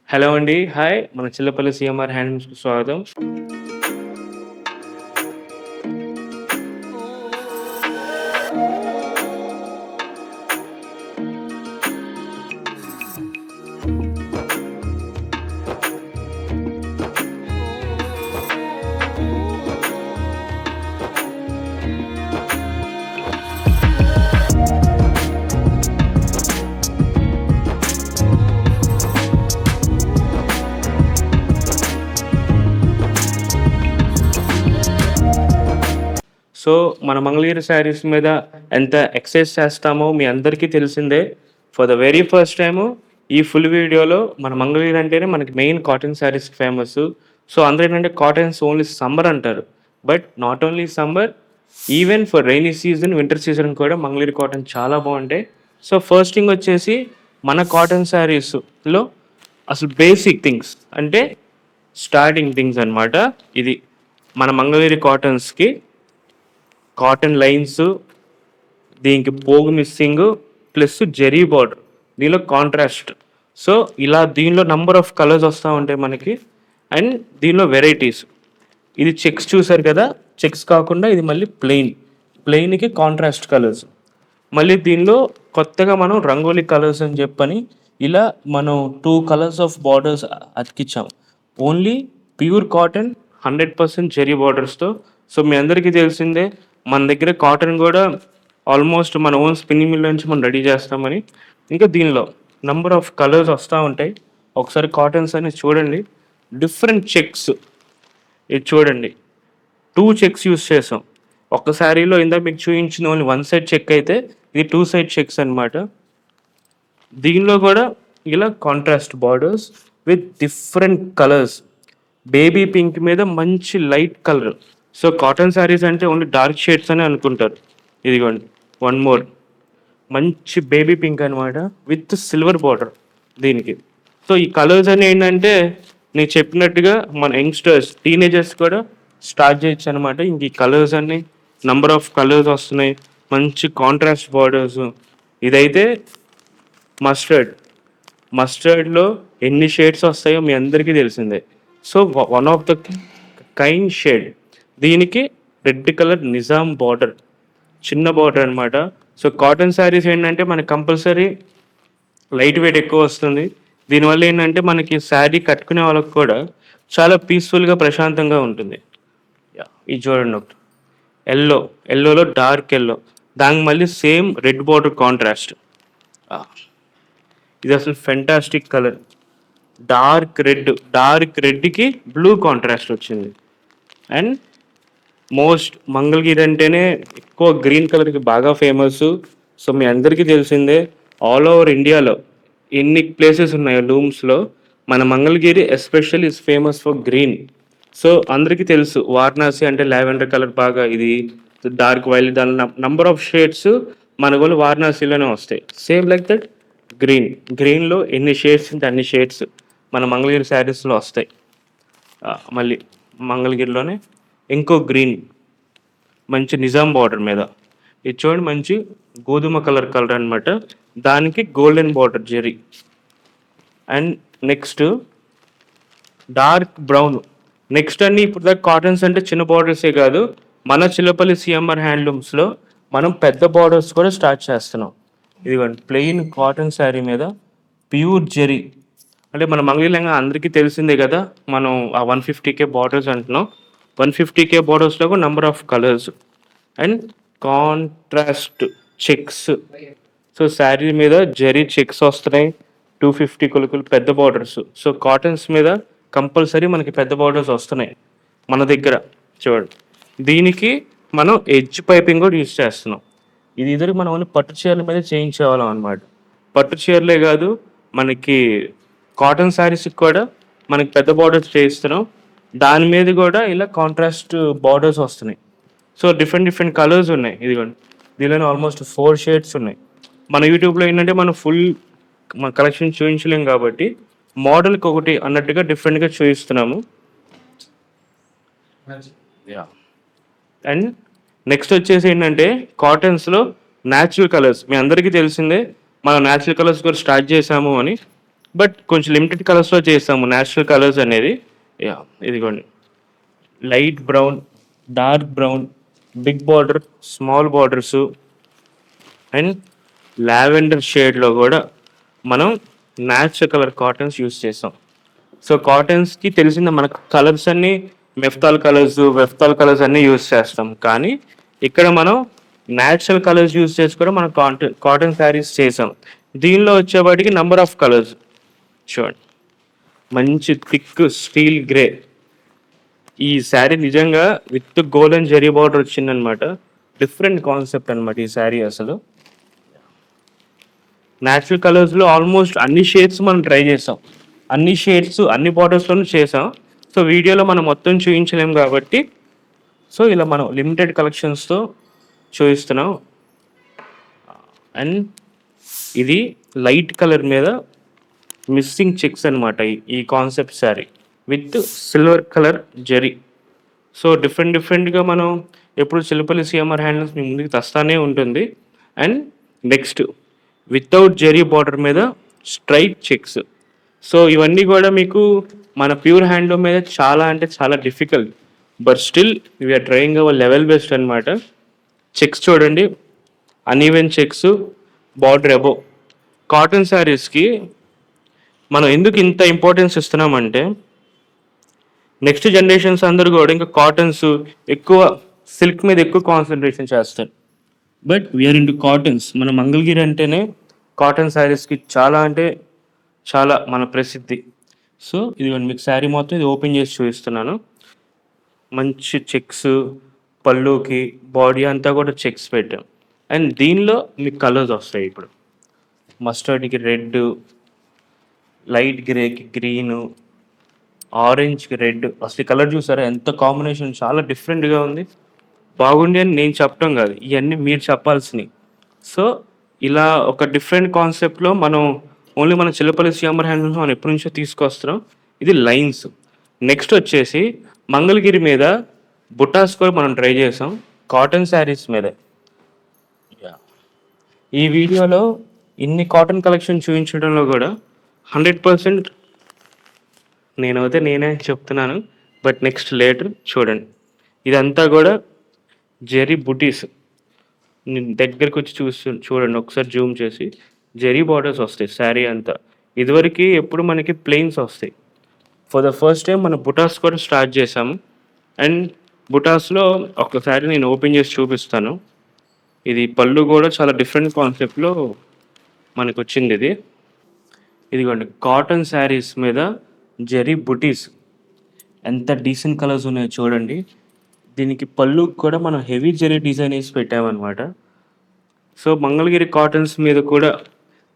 Hello అండి. Hi. మన Chillapalli CMR హ్యాండ్లూమ్స్‌కి స్వాగతం. సో, మన మంగళగిరి శారీస్ మీద ఎంత ఎక్సైజ్ చేస్తామో మీ అందరికీ తెలిసిందే. For the very first time ఈ ఫుల్ వీడియోలో మన మంగళగిరి అంటేనే మనకి మెయిన్ కాటన్ శారీస్‌కి ఫేమస్సు. సో, అందరూ ఏంటంటే కాటన్స్ ఓన్లీ సమ్మర్ అంటారు. But not only summer, even for rainy season, winter season కూడా మంగళగిరి కాటన్ చాలా బావుంటాయి. సో, ఫస్ట్ థింగ్ వచ్చేసి మన కాటన్ శారీస్‌లో అసలు బేసిక్ థింగ్స్ అంటే స్టార్టింగ్ థింగ్స్ అనమాట. ఇది మన మంగళగిరి కాటన్స్‌కి కాటన్ లైన్స్, దీనికి పోగు మిస్సింగ్ ప్లస్ జెరీ బార్డర్, దీనిలో కాంట్రాస్ట్. సో ఇలా దీనిలో నంబర్ ఆఫ్ కలర్స్ వస్తూ ఉంటాయి మనకి. అండ్ దీనిలో వెరైటీస్, ఇది చెక్స్ చూసారు కదా, చెక్స్ కాకుండా ఇది మళ్ళీ ప్లెయిన్కి కాంట్రాస్ట్ కలర్స్. మళ్ళీ దీనిలో కొత్తగా మనం రంగోలీ కలర్స్ అని చెప్పని ఇలా మనం 2 కలర్స్ ఆఫ్ బార్డర్స్ అతికిచ్చాం. ఓన్లీ ప్యూర్ కాటన్ 100% జెరీ బార్డర్స్తో. సో మీ అందరికీ తెలిసిందే మన దగ్గర కాటన్ కూడా ఆల్మోస్ట్ మన ఓన్ స్పిన్నింగ్ మిల్ నుంచి మనం రెడీ చేస్తామని. ఇంకా దీనిలో నంబర్ ఆఫ్ కలర్స్ వస్తూ ఉంటాయి. ఒకసారి కాటన్స్ అని చూడండి, డిఫరెంట్ చెక్స్. ఇది చూడండి, 2 చెక్స్ యూస్ చేసాం. ఒక్క శారీలో ఇందాక మీకు చూపించిన ఓన్లీ 1 సైడ్ చెక్ అయితే ఇది 2 సైడ్ చెక్స్ అనమాట. దీనిలో కూడా ఇలా contrast borders with different colours. Baby pink మీద మంచి light colour. So cotton saris అంటే ఓన్లీ డార్క్ షేడ్స్ అని అనుకుంటారు. ఇదిగోండి, వన్ మోర్ మంచి బేబీ పింక్ అనమాట విత్ సిల్వర్ బార్డర్ దీనికి. సో ఈ కలర్స్ అని ఏంటంటే నేను చెప్పినట్టుగా మన యంగ్స్టర్స్, టీనేజర్స్ కూడా స్టార్ట్ చేయొచ్చు అనమాట. ఇంక ఈ కలర్స్ అన్ని నంబర్ ఆఫ్ కలర్స్ వస్తున్నాయి, మంచి కాంట్రాస్ట్ బార్డర్స్. ఇదైతే మస్టర్డ్లో ఎన్ని షేడ్స్ వస్తాయో మీ అందరికీ తెలిసిందే. So one of the kind shade. దీనికి రెడ్ కలర్ నిజాం బార్డర్, చిన్న బార్డర్ అనమాట. సో కాటన్ శారీస్ ఏంటంటే మనకి కంపల్సరీ లైట్ వెయిట్ ఎక్కువ వస్తుంది. దీనివల్ల ఏంటంటే మనకి శారీ కట్టుకునే వాళ్ళకి కూడా చాలా పీస్ఫుల్గా ప్రశాంతంగా ఉంటుంది. ఇది చూడండి ఒకటి, ఎల్లోలో డార్క్ ఎల్లో, దానికి మళ్ళీ సేమ్ రెడ్ బార్డర్ కాంట్రాస్ట్. ఇది అసలు ఫెంటాస్టిక్ కలర్, డార్క్ రెడ్కి బ్లూ కాంట్రాస్ట్ వచ్చింది. అండ్ మోస్ట్ మంగళగిరి అంటేనే ఎక్కువ గ్రీన్ కలర్కి బాగా ఫేమస్. సో మీ అందరికీ తెలిసిందే ఆల్ ఓవర్ ఇండియాలో ఎన్ని ప్లేసెస్ ఉన్నాయో లూమ్స్లో, మన Mangalagiri especially is famous for green. So అందరికీ తెలుసు వారణాసి అంటే లావెండర్ కలర్ బాగా, ఇది డార్క్ వైలెట్, దాని నంబర్ ఆఫ్ షేడ్స్ మన వాళ్ళు వారణాసిలోనే వస్తాయి. సేమ్ లైక్ దట్ గ్రీన్లో ఎన్ని షేడ్స్ ఉంటే అన్ని షేడ్స్ మన మంగళగిరి శారీస్లో వస్తాయి. మళ్ళీ మంగళగిరిలోనే ఇంకో గ్రీన్ మంచి నిజాం బార్డర్ మీద, ఇది చూడండి మంచి గోధుమ కలర్ అనమాట, దానికి golden border zari. And next dark brown. Next అన్ని ఇప్పుడు దాకా కాటన్స్ అంటే చిన్న బార్డర్సే కాదు, మన చిల్లపల్లి సిఎంఆర్ హ్యాండ్లూమ్స్లో మనం పెద్ద బార్డర్స్ కూడా స్టార్ట్ చేస్తున్నాం. ఇదిగోండి, ప్లెయిన్ కాటన్ శారీ మీద ప్యూర్ జెరీ. అంటే మన మంగళగిరి అందరికీ తెలిసిందే కదా, మనం ఆ 150K బార్డర్స్ అంటున్నాం. 150K బార్డర్స్లో కూడా number of colours and contrast checks. So sari మీద జెరీ చెక్స్ వస్తున్నాయి, 250 కొలుకులు పెద్ద బార్డర్స్. సో కాటన్స్ మీద కంపల్సరీ మనకి పెద్ద బార్డర్స్ వస్తున్నాయి మన దగ్గర. చూడండి, దీనికి మనం ఎడ్జ్ పైపింగ్ కూడా యూజ్ చేస్తున్నాం. ఇది ఇద్దరు మనం ఓన్లీ పట్టు చీరల మీద చేయించేవాళ్ళం అనమాట. పట్టు చీరలే కాదు, మనకి కాటన్ శారీస్కి కూడా మనకి పెద్ద బార్డర్స్ చేయిస్తున్నాం. దాని మీద కూడా ఇలా కాంట్రాస్ట్ బార్డర్స్ వస్తున్నాయి. సో డిఫరెంట్ కలర్స్ ఉన్నాయి. ఇదిగోండి, దీనిలో ఆల్మోస్ట్ 4 షేడ్స్ ఉన్నాయి. మన యూట్యూబ్లో ఏంటంటే మనం ఫుల్ మన కలెక్షన్ చూపించలేం కాబట్టి మోడల్కి ఒకటి అన్నట్టుగా డిఫరెంట్గా చూపిస్తున్నాము. అండ్ నెక్స్ట్ వచ్చేసి ఏంటంటే కాటన్స్లో న్యాచురల్ కలర్స్. మీ అందరికీ తెలిసిందే మనం న్యాచురల్ కలర్స్ కూడా స్టార్ట్ చేసాము అని. బట్ కొంచెం లిమిటెడ్ కలర్స్లో చేసాము నేచురల్ కలర్స్ అనేది. యా, ఇదిగోండి light brown, dark brown, big border, small borders and lavender షేడ్లో కూడా మనం న్యాచురల్ కలర్ కాటన్స్ యూస్ చేసాం. సో కాటన్స్కి తెలిసిన మనకు కలర్స్ అన్నీ వెఫ్తాల్ కలర్స్ అన్నీ యూస్ చేస్తాం, కానీ ఇక్కడ మనం న్యాచురల్ కలర్స్ యూస్ చేసి కూడా మనం కాటన్ శారీస్ చేసాం. దీనిలో వచ్చేవాటికి నంబర్ ఆఫ్ కలర్స్ చూడండి. మంచి థిక్ స్టీల్ గ్రే. ఈ శారీ నిజంగా విత్ గోల్డెన్ జెరీ బార్డర్ వచ్చిందనమాట. డిఫరెంట్ కాన్సెప్ట్ అనమాట ఈ శారీ. అసలు న్యాచురల్ కలర్స్లో ఆల్మోస్ట్ అన్ని షేడ్స్ మనం ట్రై చేసాం, అన్ని షేడ్స్ అన్ని బార్డర్స్లోనూ చేసాం. సో వీడియోలో మనం మొత్తం చూపించలేం కాబట్టి సో ఇలా మనం లిమిటెడ్ కలెక్షన్స్తో చూపిస్తున్నాం. అండ్ ఇది లైట్ కలర్ మీద మిస్సింగ్ చెక్స్ అనమాట ఈ concept sari with silver colour zari. So డిఫరెంట్గా మనం ఎప్పుడు చిలుపల్లి సిఎంఆర్ హ్యాండ్లూమ్స్ మీ ముందుకు తెస్తానే ఉంటుంది. And next without zari border మీద స్ట్రైట్ చెక్స్. సో ఇవన్నీ కూడా మీకు మన ప్యూర్ హ్యాండ్లూమ్ మీద చాలా అంటే చాలా difficult, but still we are trying our level best అనమాట. చెక్స్ చూడండి, uneven checks, border above. Cotton శారీస్కి మనం ఎందుకు ఇంత ఇంపార్టెన్స్ ఇస్తున్నామంటే నెక్స్ట్ జనరేషన్స్ అందరూ కూడా ఇంకా కాటన్స్ ఎక్కువ, సిల్క్ మీద ఎక్కువ కాన్సన్ట్రేషన్ చేస్తారు. But we are into cottons. మన మంగళగిరి అంటేనే కాటన్ శారీస్కి చాలా అంటే చాలా మన ప్రసిద్ధి. సో ఇది మీకు శారీ మొత్తం ఇది ఓపెన్ చేసి చూపిస్తున్నాను. మంచి చెక్స్, పళ్ళుకి బాడీ అంతా కూడా చెక్స్ పెట్టాం. అండ్ దీనిలో మీకు కలర్స్ వస్తాయి. ఇప్పుడు మస్టర్డ్కి రెడ్, లైట్ గ్రేకి గ్రీను, ఆరెంజ్కి రెడ్. అసలు కలర్ చూసారా ఎంత కాంబినేషన్, చాలా డిఫరెంట్గా ఉంది. బాగుంది అని నేను చెప్పడం కాదు, ఇవన్నీ మీరు చెప్పాల్సినవి. సో ఇలా ఒక డిఫరెంట్ కాన్సెప్ట్లో మనం ఓన్లీ మన చిల్లపల్లి సిఎంఆర్ హ్యాండ్లూమ్స్ మనం ఎప్పటి నుంచో తీసుకొస్తున్నాం. ఇది లైన్స్. నెక్స్ట్ వచ్చేసి మంగళగిరి మీద బుటాస్ కూడా మనం ట్రై చేసాం కాటన్ శారీస్ మీద. ఈ వీడియోలో ఇన్ని కాటన్ కలెక్షన్ చూపించడంలో కూడా 100% నేనే చెప్తున్నాను. బట్ నెక్స్ట్ లేటర్ చూడండి, ఇదంతా కూడా జెరీ బుటీస్. నేను దగ్గరికి వచ్చి చూడండి ఒకసారి జూమ్ చేసి. జెరీ బార్డర్స్ వస్తాయి శారీ అంతా. ఇదివరకు ఎప్పుడు మనకి ప్లెయిన్స్ వస్తాయి. ఫర్ ద ఫస్ట్ టైం మన బుటాస్ కూడా స్టార్ట్ చేసాము. అండ్ బుటాస్లో ఒకసారి నేను ఓపెన్ చేసి చూపిస్తాను. ఇది పళ్ళు కూడా చాలా డిఫరెంట్ కాన్సెప్ట్లో మనకు వచ్చింది. ఇదిగోండి కాటన్ శారీస్ మీద జెరీ బుటీస్ ఎంత డీసెంట్ కలర్స్ ఉన్నాయో చూడండి. దీనికి పళ్ళు కూడా మనం హెవీ జెరీ డిజైన్ వేసి పెట్టామన్నమాట. సో మంగళగిరి కాటన్స్ మీద కూడా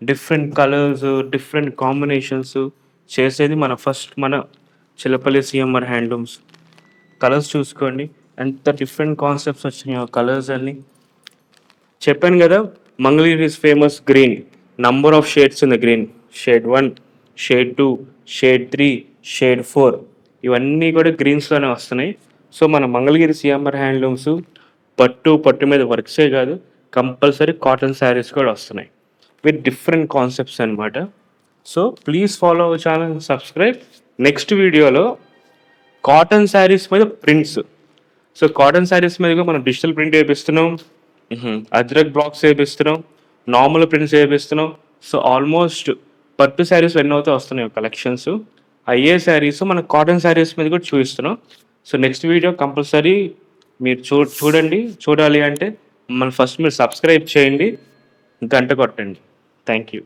డిఫరెంట్ కలర్స్, డిఫరెంట్ కాంబినేషన్స్ చేసేది మన చిల్లపల్లి సిఎంఆర్ హ్యాండ్లూమ్స్. కలర్స్ చూసుకోండి ఎంత డిఫరెంట్ కాన్సెప్ట్స్ వచ్చినాయో కలర్స్ అన్నీ. చెప్పాను కదా, Mangalagiri is famous green. Number of shades in the green. Shade 1, shade 2, shade 3, shade 4 ఇవన్నీ కూడా గ్రీన్స్లోనే వస్తున్నాయి. సో మన మంగళగిరి సిఎంఆర్ హ్యాండ్లూమ్స్ పట్టు మీద వర్క్సే కాదు, కంపల్సరీ కాటన్ శారీస్ కూడా వస్తున్నాయి విత్ డిఫరెంట్ కాన్సెప్ట్స్ అనమాట. So please follow our channel, subscribe. Next వీడియోలో కాటన్ శారీస్ మీద ప్రింట్స్. సో కాటన్ శారీస్ మీద కూడా మనం డిజిటల్ ప్రింట్ వేపిస్తున్నాం, అజ్రక్ బ్లాక్స్ వేపిస్తున్నాం, నార్మల్ ప్రింట్స్ వేపిస్తున్నాం. సో ఆల్మోస్ట్ పట్టు శారీస్ ఎన్నో అయితే వస్తున్నాయి కలెక్షన్స్. అయ్యే శారీస్ మన కాటన్ శారీస్ మీద కూడా చూపిస్తున్నాం. సో నెక్స్ట్ వీడియో కంపల్సరీ మీరు చూడాలి అంటే ఫస్ట్ మీరు సబ్స్క్రైబ్ చేయండి, గంట కొట్టండి. Thank you.